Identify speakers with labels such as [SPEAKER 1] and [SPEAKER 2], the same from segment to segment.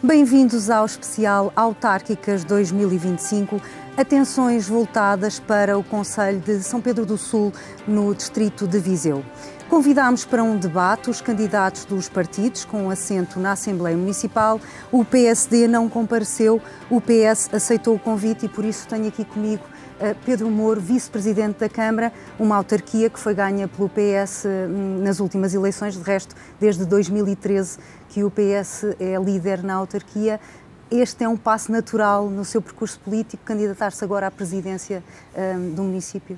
[SPEAKER 1] Bem-vindos ao especial Autárquicas 2025, atenções voltadas para o concelho de São Pedro do Sul, no distrito de Viseu. Convidámos para um debate os candidatos dos partidos com assento na Assembleia Municipal. O PSD não compareceu, o PS aceitou o convite e por isso tenho aqui comigo Pedro Moro, vice-presidente da Câmara, uma autarquia que foi ganha pelo PS nas últimas eleições. De resto, desde 2013 que o PS é líder na autarquia. Este é um passo natural no seu percurso político, candidatar-se agora à presidência do município?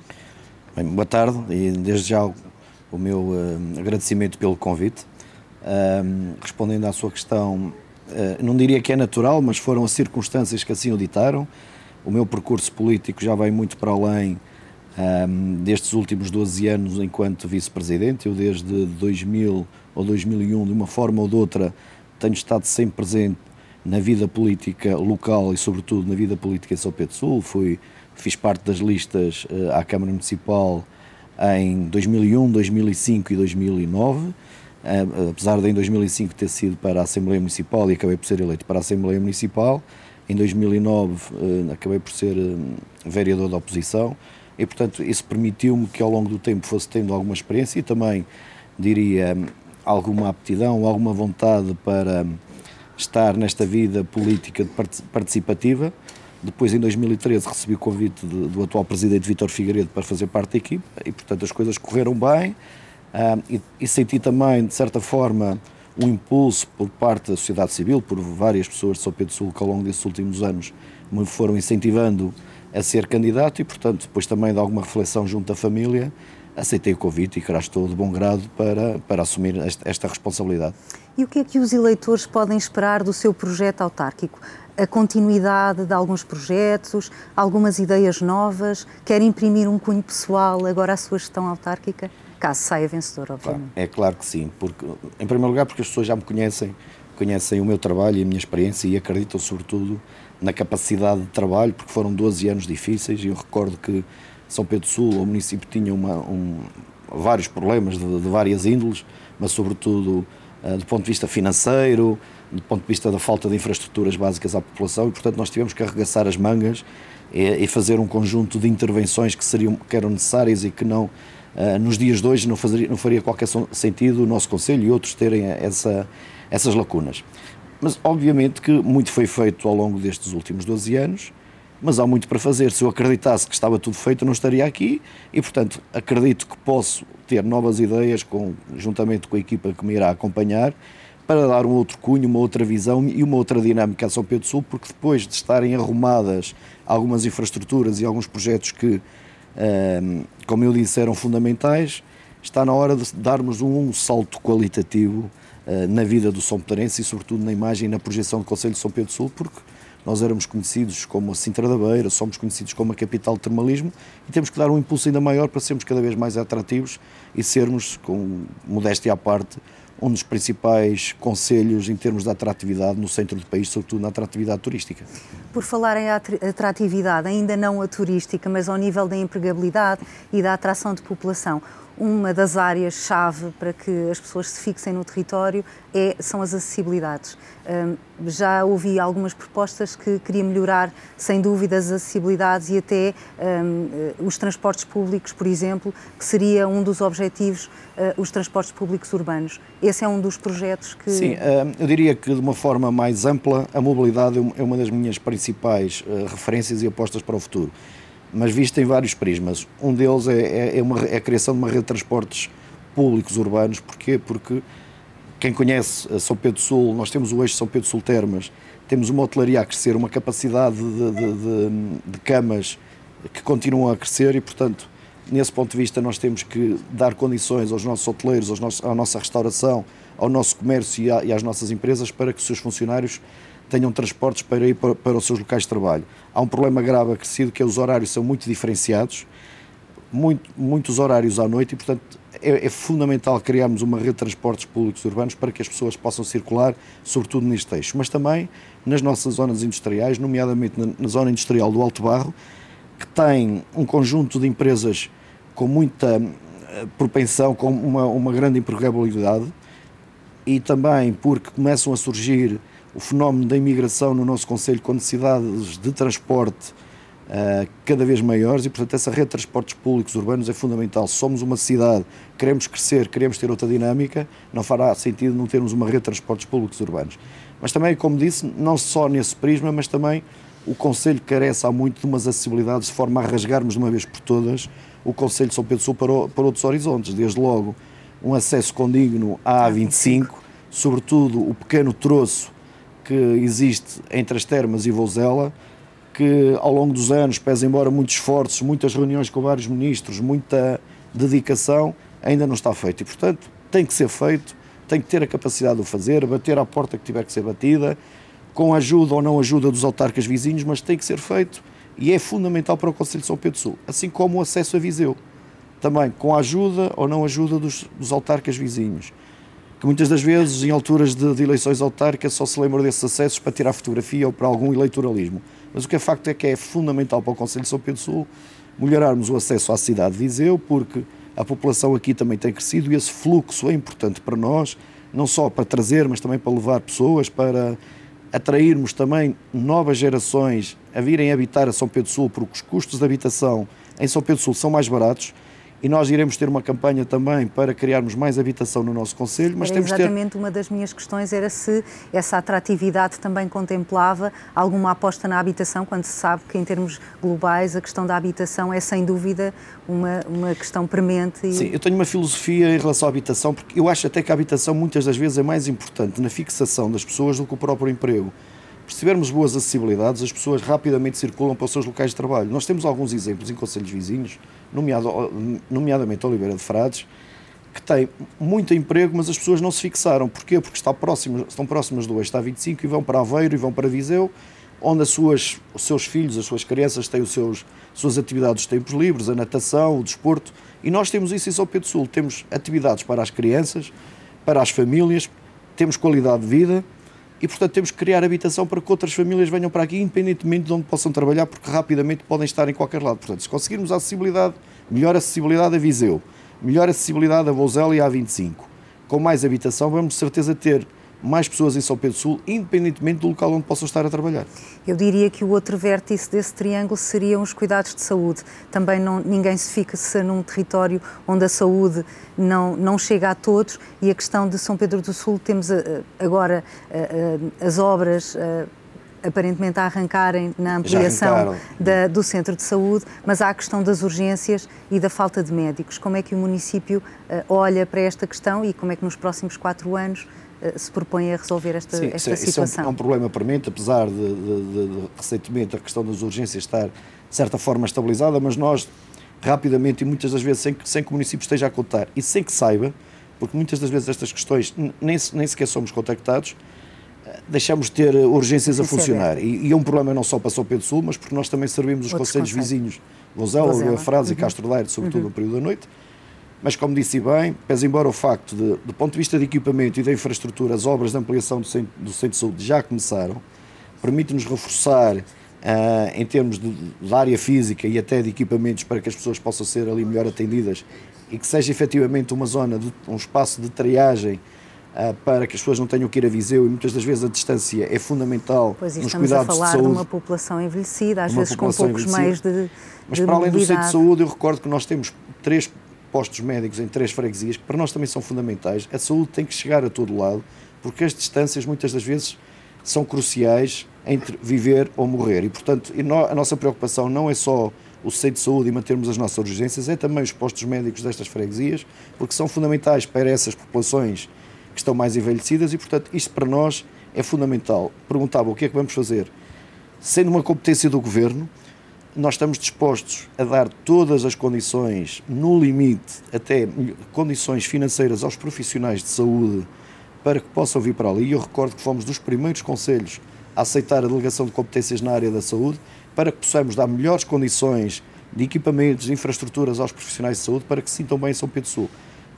[SPEAKER 2] Bem, boa tarde e desde já o meu agradecimento pelo convite. Respondendo à sua questão, não diria que é natural, mas foram as circunstâncias que assim o ditaram. O meu percurso político já vai muito para além destes últimos 12 anos enquanto vice-presidente. Eu desde 2000 ou 2001, de uma forma ou de outra, tenho estado sempre presente na vida política local e sobretudo na vida política em São Pedro do Sul. Fiz parte das listas à Câmara Municipal em 2001, 2005 e 2009, apesar de em 2005 ter sido para a Assembleia Municipal e acabei por ser eleito para a Assembleia Municipal. Em 2009 acabei por ser vereador da oposição e, portanto, isso permitiu-me que ao longo do tempo fosse tendo alguma experiência e também, diria, alguma aptidão, alguma vontade para estar nesta vida política participativa. Depois, em 2013, recebi o convite do atual presidente Vítor Figueiredo para fazer parte da equipe e, portanto, as coisas correram bem e senti também, de certa forma, um impulso por parte da sociedade civil, por várias pessoas de São Pedro do Sul que ao longo desses últimos anos me foram incentivando a ser candidato e, portanto, depois também de alguma reflexão junto da família, aceitei o convite e cá estou de bom grado para assumir esta responsabilidade.
[SPEAKER 1] E o que é que os eleitores podem esperar do seu projeto autárquico? A continuidade de alguns projetos, algumas ideias novas? Quer imprimir um cunho pessoal agora à sua gestão autárquica? Caso saia vencedor, obviamente.
[SPEAKER 2] É claro que sim, porque, em primeiro lugar porque as pessoas já me conhecem o meu trabalho e a minha experiência e acreditam sobretudo na capacidade de trabalho, porque foram 12 anos difíceis e eu recordo que São Pedro do Sul, o município tinha vários problemas de várias índoles, mas sobretudo do ponto de vista financeiro, do ponto de vista da falta de infraestruturas básicas à população e, portanto, nós tivemos que arregaçar as mangas e fazer um conjunto de intervenções que eram necessárias e que não, nos dias de hoje não faria qualquer sentido o nosso Conselho e outros terem essas lacunas. Mas, obviamente, que muito foi feito ao longo destes últimos 12 anos, mas há muito para fazer. Se eu acreditasse que estava tudo feito, eu não estaria aqui e, portanto, acredito que posso ter novas ideias, juntamente com a equipa que me irá acompanhar, para dar um outro cunho, uma outra visão e uma outra dinâmica a São Pedro do Sul, porque depois de estarem arrumadas algumas infraestruturas e alguns projetos que, como eu disse, eram fundamentais, está na hora de darmos um salto qualitativo na vida do São Pedrense e, sobretudo, na imagem e na projeção do Concelho de São Pedro do Sul, porque nós éramos conhecidos como a Sintra da Beira, somos conhecidos como a capital do termalismo e temos que dar um impulso ainda maior para sermos cada vez mais atrativos e sermos, com modéstia à parte, um dos principais concelhos em termos de atratividade no centro do país, sobretudo na atratividade turística.
[SPEAKER 1] Por falar em atratividade, ainda não a turística, mas ao nível da empregabilidade e da atração de população, uma das áreas-chave para que as pessoas se fixem no território são as acessibilidades. Já ouvi algumas propostas que queriam melhorar, sem dúvida, as acessibilidades e até os transportes públicos, por exemplo, que seria um dos objetivos, os transportes públicos urbanos. Esse é um dos projetos que...
[SPEAKER 2] Sim, eu diria que de uma forma mais ampla, a mobilidade é uma das minhas principais referências e apostas para o futuro. Mas visto em vários prismas. Um deles é a criação de uma rede de transportes públicos urbanos. Porquê? Porque quem conhece São Pedro do Sul, nós temos o eixo São Pedro do Sul Termas, temos uma hotelaria a crescer, uma capacidade de camas que continuam a crescer e, portanto, nesse ponto de vista nós temos que dar condições aos nossos hoteleiros, à nossa restauração, ao nosso comércio e às nossas empresas para que os seus funcionários tenham transportes para ir para os seus locais de trabalho. Há um problema grave acrescido que os horários são muito diferenciados, muitos horários à noite e, portanto, é fundamental criarmos uma rede de transportes públicos urbanos para que as pessoas possam circular, sobretudo neste eixo, mas também nas nossas zonas industriais, nomeadamente na zona industrial do Alto Barro, que tem um conjunto de empresas com muita propensão, com uma grande empregabilidade e também porque começam a surgir o fenómeno da imigração no nosso concelho com necessidades de transporte cada vez maiores e, portanto, essa rede de transportes públicos urbanos é fundamental. Se somos uma cidade, queremos crescer, queremos ter outra dinâmica, não fará sentido não termos uma rede de transportes públicos urbanos. Mas também, como disse, não só nesse prisma, mas também o concelho carece há muito de umas acessibilidades de forma a rasgarmos de uma vez por todas o concelho de São Pedro do Sul para outros horizontes. Desde logo, um acesso condigno à A25, sobretudo o pequeno troço que existe entre as Termas e Vouzela, que ao longo dos anos, pese embora muitos esforços, muitas reuniões com vários ministros, muita dedicação, ainda não está feito. E, portanto, tem que ser feito, tem que ter a capacidade de o fazer, bater à porta que tiver que ser batida, com ajuda ou não ajuda dos autarcas vizinhos, mas tem que ser feito e é fundamental para o concelho de São Pedro do Sul, assim como o acesso a Viseu, também com a ajuda ou não ajuda dos autarcas vizinhos, que muitas das vezes, em alturas de eleições autárquicas, só se lembram desses acessos para tirar fotografia ou para algum eleitoralismo. Mas o que é facto é que é fundamental para o concelho de São Pedro do Sul melhorarmos o acesso à cidade de Viseu, porque a população aqui também tem crescido e esse fluxo é importante para nós, não só para trazer, mas também para levar pessoas, para atrairmos também novas gerações a virem habitar a São Pedro do Sul, porque os custos de habitação em São Pedro do Sul são mais baratos. E nós iremos ter uma campanha também para criarmos mais habitação no nosso concelho, mas temos
[SPEAKER 1] exatamente uma das minhas questões era se essa atratividade também contemplava alguma aposta na habitação, quando se sabe que em termos globais a questão da habitação é sem dúvida uma questão premente.
[SPEAKER 2] Sim, eu tenho uma filosofia em relação à habitação, porque eu acho até que a habitação muitas das vezes é mais importante na fixação das pessoas do que o próprio emprego. Se tivermos boas acessibilidades, as pessoas rapidamente circulam para os seus locais de trabalho. Nós temos alguns exemplos em concelhos vizinhos, nomeadamente Oliveira de Frades, que tem muito emprego, mas as pessoas não se fixaram. Porquê? Porque estão próximas do eixo A25 e vão para Aveiro e vão para Viseu, onde os seus filhos, as suas crianças têm suas atividades de tempos livres, a natação, o desporto, e nós temos isso em São Pedro do Sul. Temos atividades para as crianças, para as famílias, temos qualidade de vida, e, portanto, temos que criar habitação para que outras famílias venham para aqui, independentemente de onde possam trabalhar, porque rapidamente podem estar em qualquer lado. Portanto, se conseguirmos a acessibilidade, melhor acessibilidade a Viseu, melhor acessibilidade a Vouzela e a A25, com mais habitação, vamos de certeza ter mais pessoas em São Pedro do Sul, independentemente do local onde possam estar a trabalhar.
[SPEAKER 1] Eu diria que o outro vértice desse triângulo seriam os cuidados de saúde. Também ninguém se fixa num território onde a saúde não chega a todos e a questão de São Pedro do Sul, temos agora as obras aparentemente a arrancarem na ampliação do centro de saúde, mas há a questão das urgências e da falta de médicos. Como é que o município olha para esta questão e como é que nos próximos 4 anos se propõe a resolver esta situação?
[SPEAKER 2] Isso é um problema premente, apesar de recentemente a questão das urgências estar de certa forma estabilizada, mas nós rapidamente e muitas das vezes sem que o município esteja a contar e sem que saiba, porque muitas das vezes estas questões nem sequer somos contactados, deixamos de ter urgências a funcionar. E é um problema não só para São Pedro do Sul, mas porque nós também servimos os concelhos vizinhos, Vouzela, Oliveira de Frades e Castro Daire, sobretudo no período da noite. Mas, como disse bem, pese embora o facto de, do ponto de vista de equipamento e da infraestrutura, as obras de ampliação do centro de saúde já começaram, permite-nos reforçar em termos de área física e até de equipamentos para que as pessoas possam ser ali melhor atendidas e que seja efetivamente uma zona, um espaço de triagem para que as pessoas não tenham que ir a Viseu, e muitas das vezes a distância é fundamental nos cuidados de saúde.
[SPEAKER 1] Estamos a falar de uma população envelhecida, às vezes com poucos meios de
[SPEAKER 2] Mas para além do centro de saúde, eu recordo que nós temos 3 postos médicos em 3 freguesias, que para nós também são fundamentais. A saúde tem que chegar a todo lado, porque as distâncias muitas das vezes são cruciais entre viver ou morrer. E, portanto, a nossa preocupação não é só o centro de saúde e mantermos as nossas urgências, é também os postos médicos destas freguesias, porque são fundamentais para essas populações que estão mais envelhecidas e, portanto, isto para nós é fundamental. Perguntava o que é que vamos fazer. Sendo uma competência do Governo, nós estamos dispostos a dar todas as condições, no limite, até condições financeiras aos profissionais de saúde para que possam vir para ali. E eu recordo que fomos dos primeiros concelhos a aceitar a delegação de competências na área da saúde para que possamos dar melhores condições de equipamentos, de infraestruturas aos profissionais de saúde para que se sintam bem em São Pedro do Sul.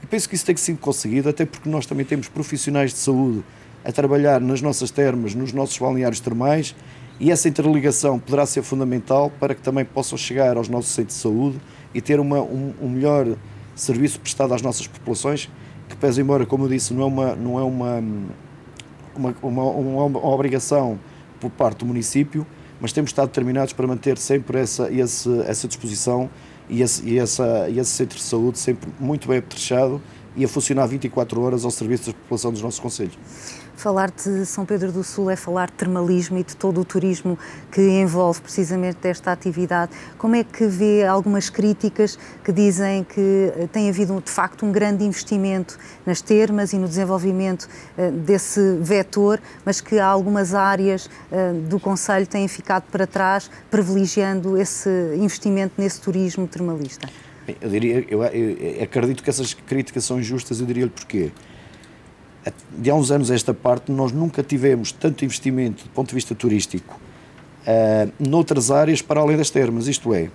[SPEAKER 2] E penso que isso tem sido conseguido, até porque nós também temos profissionais de saúde a trabalhar nas nossas termas, nos nossos balneários termais, e essa interligação poderá ser fundamental para que também possam chegar aos nossos centros de saúde e ter um melhor serviço prestado às nossas populações, que pese embora, como eu disse, não é uma obrigação por parte do município, mas temos estado determinados para manter sempre essa disposição e esse centro de saúde sempre muito bem apetrechado e a funcionar 24 horas ao serviço da população dos nossos concelhos.
[SPEAKER 1] Falar de São Pedro do Sul é falar de termalismo e de todo o turismo que envolve precisamente desta atividade. Como é que vê algumas críticas que dizem que tem havido de facto um grande investimento nas termas e no desenvolvimento desse vetor, mas que algumas áreas do concelho têm ficado para trás, privilegiando esse investimento nesse turismo termalista?
[SPEAKER 2] Eu acredito que essas críticas são injustas, eu diria-lhe porquê. De há uns anos a esta parte, nós nunca tivemos tanto investimento do ponto de vista turístico noutras áreas para além das termas, isto é,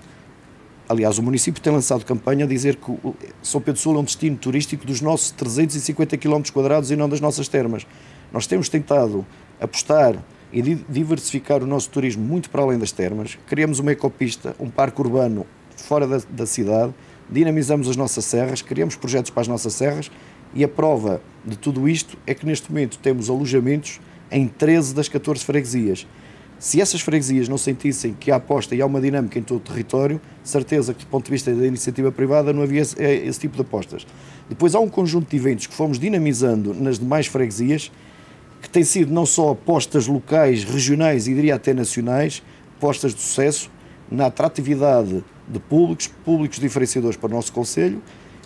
[SPEAKER 2] aliás, o município tem lançado campanha a dizer que São Pedro do Sul é um destino turístico dos nossos 350 km² e não das nossas termas. Nós temos tentado apostar e diversificar o nosso turismo muito para além das termas, criamos uma ecopista, um parque urbano fora da cidade, dinamizamos as nossas serras, criamos projetos para as nossas serras. E a prova de tudo isto é que neste momento temos alojamentos em 13 das 14 freguesias. Se essas freguesias não sentissem que há aposta e há uma dinâmica em todo o território, certeza que do ponto de vista da iniciativa privada não havia esse tipo de apostas. Depois há um conjunto de eventos que fomos dinamizando nas demais freguesias, que têm sido não só apostas locais, regionais e diria até nacionais, apostas de sucesso na atratividade de públicos diferenciadores para o nosso concelho,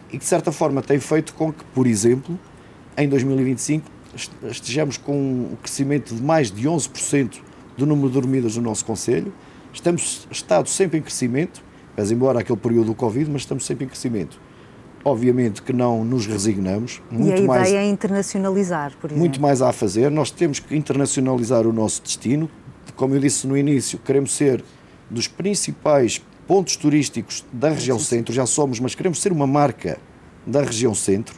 [SPEAKER 2] e que de certa forma tem feito com que, por exemplo, em 2025 estejamos com um crescimento de mais de 11% do número de dormidas no nosso concelho. Estado sempre em crescimento, pese embora aquele período do Covid, mas estamos sempre em crescimento. Obviamente que não nos resignamos.
[SPEAKER 1] E a ideia é internacionalizar, por exemplo.
[SPEAKER 2] Muito mais há a fazer. Nós temos que internacionalizar o nosso destino. Como eu disse no início, queremos ser dos principais pontos turísticos da região centro, já somos, mas queremos ser uma marca da região centro.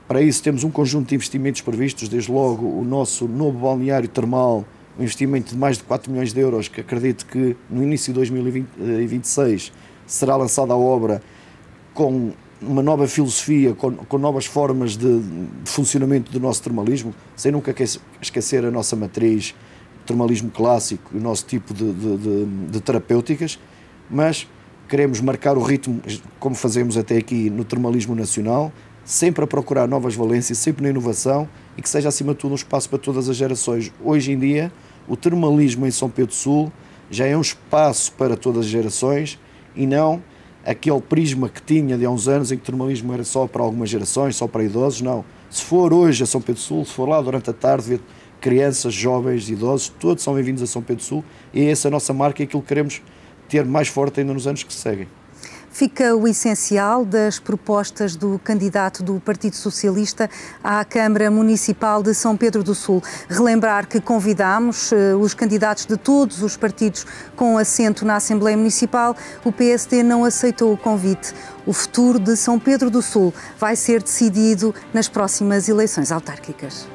[SPEAKER 2] Para isso temos um conjunto de investimentos previstos, desde logo o nosso novo balneário termal, um investimento de mais de 4 milhões de euros, que acredito que no início de 2026 será lançada a obra com uma nova filosofia, com novas formas de funcionamento do nosso termalismo, sem nunca esquecer a nossa matriz, o termalismo clássico e o nosso tipo de terapêuticas, mas queremos marcar o ritmo, como fazemos até aqui no termalismo nacional, sempre a procurar novas valências, sempre na inovação e que seja acima de tudo um espaço para todas as gerações. Hoje em dia, o termalismo em São Pedro do Sul já é um espaço para todas as gerações e não aquele prisma que tinha de há uns anos em que o termalismo era só para algumas gerações, só para idosos. Não. Se for hoje a São Pedro do Sul, se for lá durante a tarde, ver crianças, jovens, idosos, todos são bem-vindos a São Pedro do Sul e essa é a nossa marca e aquilo que queremos ter mais forte ainda nos anos que se seguem.
[SPEAKER 1] Fica o essencial das propostas do candidato do Partido Socialista à Câmara Municipal de São Pedro do Sul. Relembrar que convidamos os candidatos de todos os partidos com assento na Assembleia Municipal. O PSD não aceitou o convite. O futuro de São Pedro do Sul vai ser decidido nas próximas eleições autárquicas.